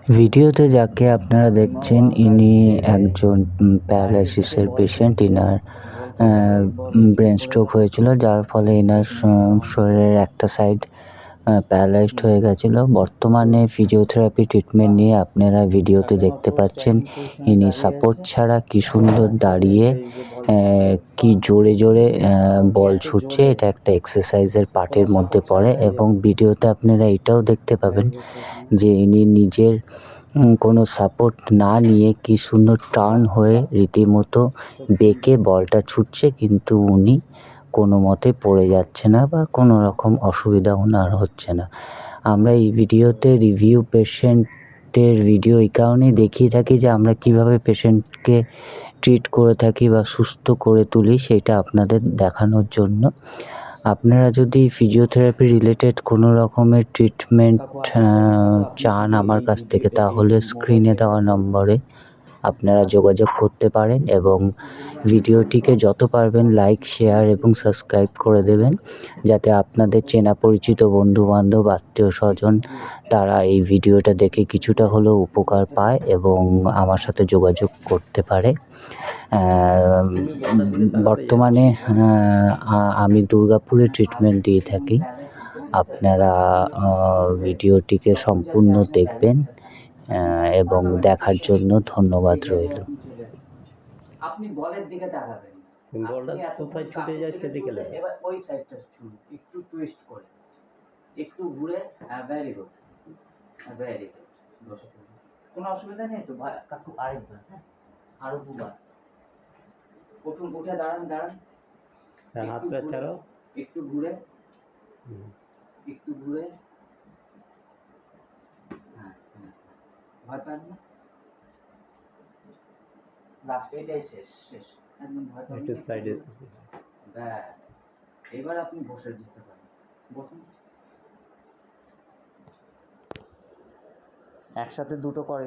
ভিডিওতে যাকে আপনারা দেখছেন ইনি একজন প্যারালাইসিসের পেশেন্ট। ইনার ব্রেন স্ট্রোক হয়েছিল, যার ফলে ইনার শরীরের একটা সাইড প্যারালাইজড হয়ে গেছিলো। বর্তমানে ফিজিওথেরাপি ট্রিটমেন্ট নিয়ে আপনারা ভিডিওতে দেখতে পাচ্ছেন ইনি সাপোর্ট ছাড়া কি সুন্দর দাঁড়িয়ে কি জোরে জোরে বল ছুটছে। এটা একটা এক্সারসাইজের পার্টের মধ্যে পড়ে এবং ভিডিওতে আপনারা এটাও দেখতে পাবেন যে ইনি নিজের কোনো সাপোর্ট না নিয়ে কি সুন্দর টার্ন হয়ে রীতিমতো বেঁকে বলটা ছুটছে, কিন্তু উনি কোনো মতে পড়ে যাচ্ছে না বা কোনো রকম অসুবিধা ওনার হচ্ছে না। আমরা এই ভিডিওতে রিভিউ পেশেন্টের ভিডিও এই কারণেই দেখিয়ে থাকি যে আমরা কিভাবে পেশেন্টকে ট্রিট করে থাকি বা সুস্থ করে তুলি, সেটা আপনাদের দেখানোর জন্য। আপনারা যদি ফিজিওথেরাপি রিলেটেড কোনো রকমের ট্রিটমেন্ট চান আমার কাছ থেকে, তাহলে স্ক্রিনে দেওয়া নম্বরে আপনারা যোগাযোগ করতে পারেন এবং ভিডিওটিকে যত পারবেন লাইক, শেয়ার এবং সাবস্ক্রাইব করে দেবেন, যাতে আপনাদের চেনা পরিচিত বন্ধুবান্ধব, আত্মীয় স্বজন তারা এই ভিডিওটা দেখে কিছুটা হলেও উপকার পায় এবং আমার সাথে যোগাযোগ করতে পারে। বর্তমানে আমি দুর্গাপুরে ট্রিটমেন্ট দিয়ে থাকি। আপনারা ভিডিওটিকে সম্পূর্ণ দেখবেন এবং দেখার জন্য ধন্যবাদ রইল। আপনি বলের দিকে তাকাবেন, বলটা কোথায় ছুটে যাচ্ছে দিকে এবার ওই সাইডটা ছুটুন, একটু টুইস্ট করে, একটু ঘুরে। Very good, very good. বসে পড়ুন, কোনো অসুবিধা নেই তো কাকু? আরেকবার, হ্যাঁ, আরো দুবার উঠুন, উঠে দাঁড়ান, হাতটা ছাড়ো, একটু ঘুরে, একটু ঘুরে। হ্যাঁ, ভয় পান না, লাস্ট এটাই শেষ, একদম ভয় পান একটু সাইডে। ব্যাস, এবার আপনি বসে যেতে পারেন, বসুন। একসাথে দুটো করে